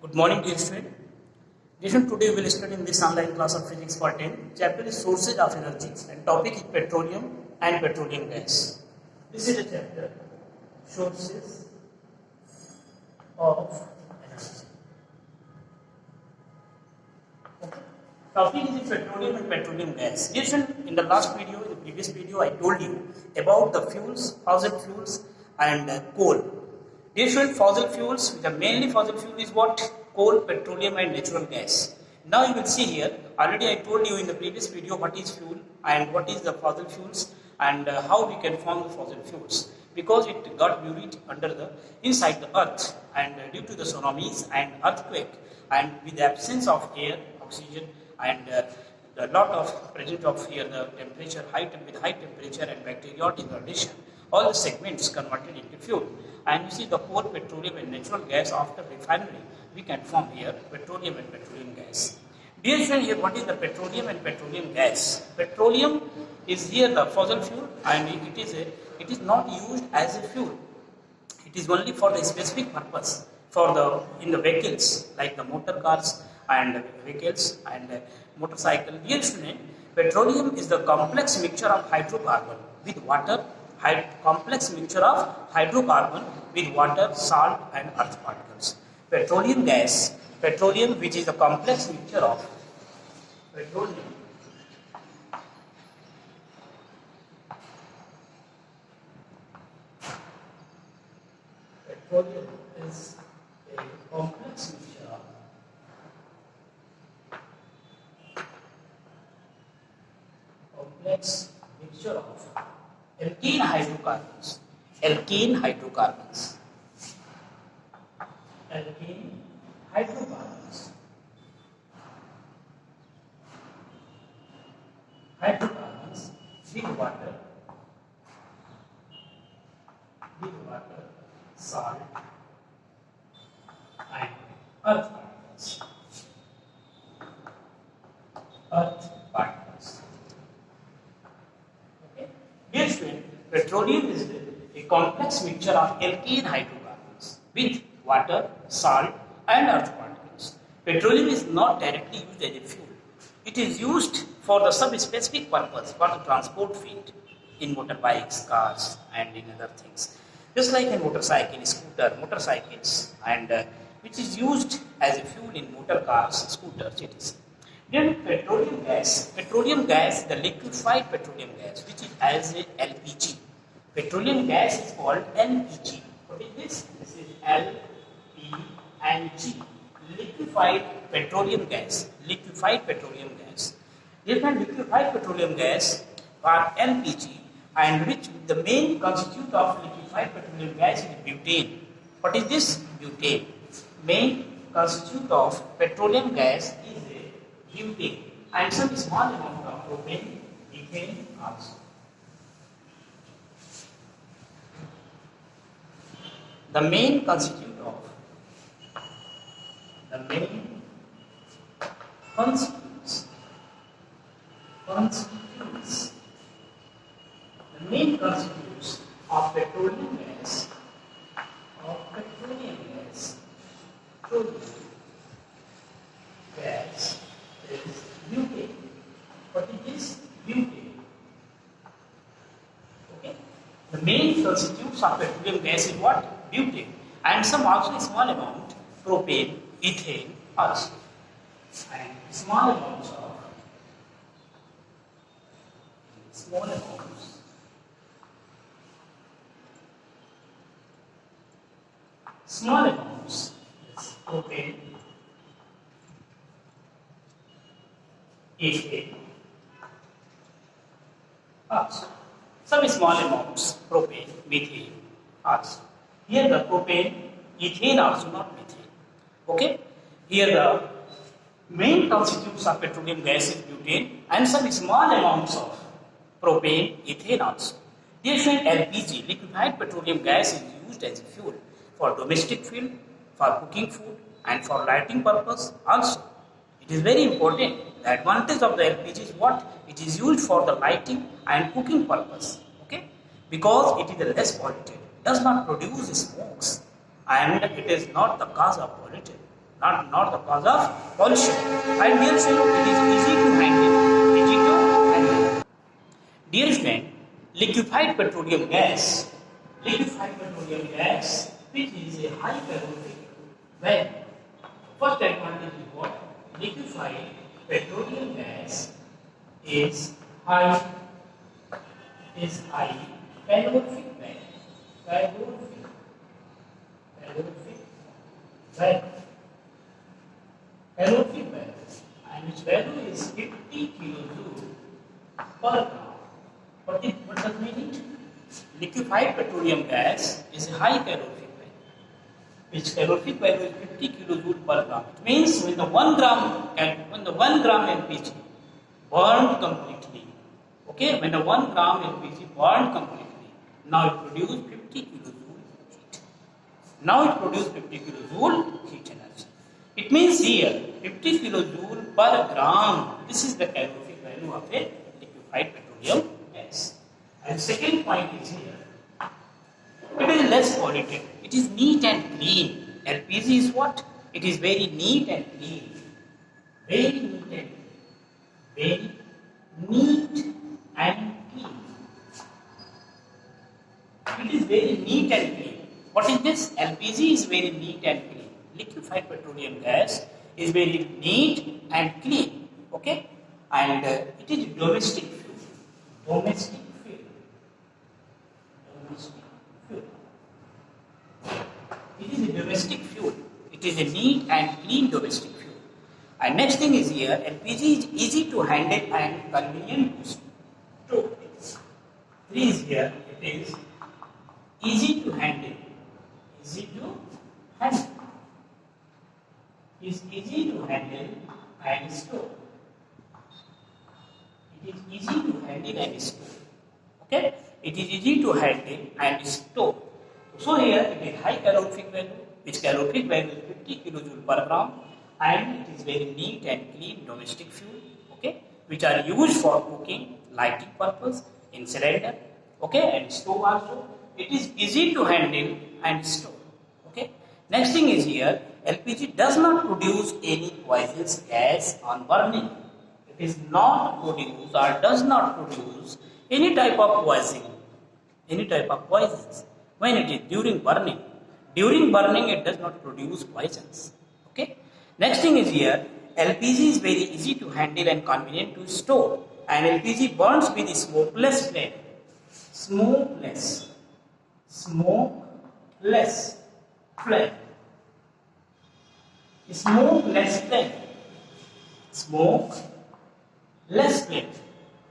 Good morning, dear student. Today we will study in this online class of Physics for 10. Chapter is Sources of Energy and topic is Petroleum and Petroleum Gas. This is a chapter, Sources of Energy. Okay. Topic is Petroleum and Petroleum Gas. Dear student, in the previous video, I told you about the fuels, fossil fuels and coal. Dear student, fossil fuels, which are mainly fossil fuel is what? Coal, petroleum and natural gas. Now you will see here, already I told you in the previous video what is fuel and what is the fossil fuels and how we can form the fossil fuels. Because it got buried inside the earth and due to the tsunamis and earthquake and with the absence of air, oxygen and the lot of presence of here the temperature, with high temperature and bacteria degradation, all the segments converted into fuel. And you see the coal, petroleum and natural gas after refinery, we can form here petroleum and petroleum gas. Dear student, here what is the petroleum and petroleum gas? Petroleum is here the fossil fuel and it is not used as a fuel. It is only for the specific purpose in the vehicles like the motor cars and vehicles and motorcycle. Dear student, petroleum is the complex mixture of hydrocarbon with water, salt and earth particles. Petroleum gas, petroleum which is a complex mixture of petroleum is a complex mixture of alkene hydrocarbons. Hydrocarbons with water, salt and earth particles. Okay. Dear student, petroleum is a complex mixture of alkene hydrocarbons with water, salt and earth particles. Petroleum is not directly used as a fuel. It is used for the sub-specific purpose for the transport field in motorbikes, cars and in other things. Just like a motorcycles and which is used as a fuel in motor cars, scooters, etc. Then petroleum gas, the liquefied petroleum gas, which is as a LPG. Petroleum gas is called LPG. What is this? This is LPG, liquefied petroleum gas. Different liquefied petroleum gas are LPG, and which the main constitute of liquefied petroleum gas is butane. What is this? Butane. Main constitute of petroleum gas is a butane, and some small amount of propane, ethane also. The main constitutes of petroleum gas is butane. What is this? Butane. Okay. The main constitutes of petroleum gas is what? Butane. And some also small amount propane, ethane also. And small amounts is propane, ethane also. Some small amounts propane, methane also. Here the propane, ethane also, not methane. Okay. Here the main constituents of petroleum gas is butane and some small amounts of propane, ethane also. Dear student, LPG, liquefied petroleum gas, is used as a fuel for domestic field, for cooking food and for lighting purpose also. It is very important. The advantage of the LPG is what? It is used for the lighting and cooking purpose. Okay? Because it is less polluted, does not produce smokes and it is not the cause of pollution. not the cause of pollution. And dear student, it is easy to handle. Easy to handle. Dear student, liquefied petroleum gas, which is a high calorific well. First advantage is what? Liquefied petroleum gas is high calorific well. Calorific well, and its value is 50 kilojoule per gram. What does it mean? Liquefied petroleum gas is a high calorific well, which calorific value is 50 kilojoule per gram. It means when the 1 gram LPG burned completely, okay, when the 1 gram LPG burned completely, now it produces 50 kilojoule heat. Now it produces 50 kilojoule heat energy. It means here 50 kilojoule per gram. This is the calorific value of a liquefied petroleum gas. And second point is here, it is less polluted. It is neat and clean. LPG is what? It is very neat and clean. Very neat and clean. It is very neat and clean. What is this? LPG is very neat and clean. Liquefied petroleum gas is very neat and clean. Okay? And it is domestic fuel. It is a domestic fuel. It is a neat and clean domestic fuel. And next thing is here, LPG is easy to handle and convenient to store. 3 is here, it is easy to handle. Is easy to handle and store. It is easy to handle and store. Okay? It is easy to handle and store. So here it is high calorific value, which calorific value is 50 kilojoule per gram, and it is very neat and clean domestic fuel, okay, which are used for cooking, lighting purpose, in cylinder, okay, and stove also. It is easy to handle and store. Okay. Next thing is here, LPG does not produce any poisonous gas on burning. It is not produced or does not produce any type of poison, when it is during burning. During burning, it does not produce poisons. Okay. Next thing is here, LPG is very easy to handle and convenient to store, and LPG burns with smokeless flame. Smokeless flame.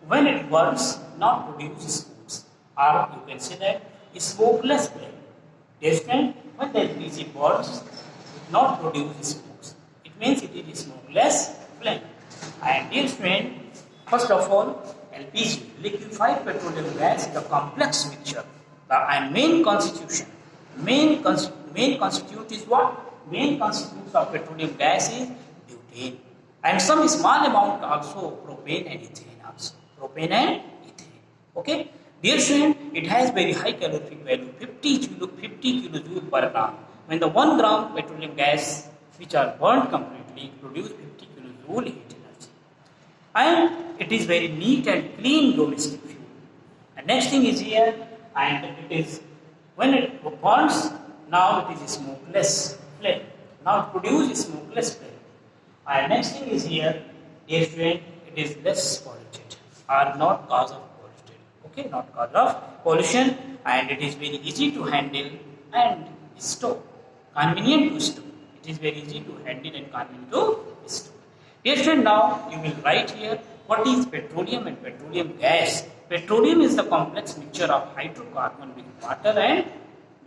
When it burns, not produces smokes, or you can say that smokeless flame. Understand? When the LPG burns, it not produces smokes. It means it is smokeless flame. And dear friend, first of all, LPG, liquefied petroleum gas, is a complex mixture. And main constitute is what? Main constitutes of petroleum gas is butane, and some small amount also propane and ethane Okay. Dear student, it has very high calorific value, 50 kilojoule per gram. When the 1 gram petroleum gas which are burnt completely produce 50 kilojoule heat energy. And it is very neat and clean domestic fuel. And next thing is here, and it is when it burns, now it is smokeless flame. Now it produces smokeless flame. And next thing is here, dear student, it is less polluted, or not cause of polluted. Okay, not cause of pollution, and it is very easy to handle and store. Convenient to store. It is very easy to handle and convenient to store. Dear student, now you will write here what is petroleum and petroleum gas. Petroleum is the complex mixture of hydrocarbon with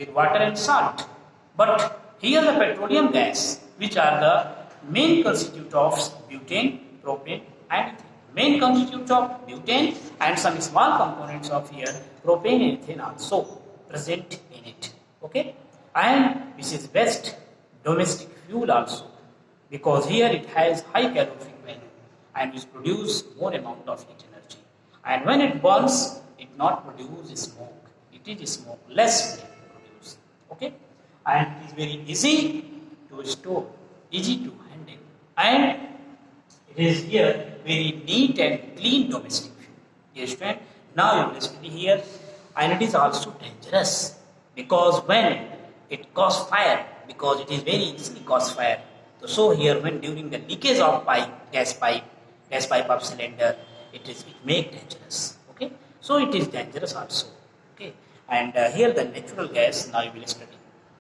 water and salt. But here the petroleum gas, which are the main constitute of butane, propane, and ethane. Main constitute of butane and some small components of here propane and ethane also present in it. Okay, and this is best domestic fuel also, because here it has high calorific value and which produce more amount of heat energy. And when it burns, it not produce smoke. It is smokeless flame produce. Okay, and it is very easy to store. easy to handle, and it is here very neat and clean domestic fuel. Yes, friend. Now you will study here, and it is also dangerous because when it causes fire, because it is very easily cause fire. So here, when during the leakage of gas pipe of cylinder, it make dangerous. Okay, so it is dangerous also. Okay, and here the natural gas. Now you will study.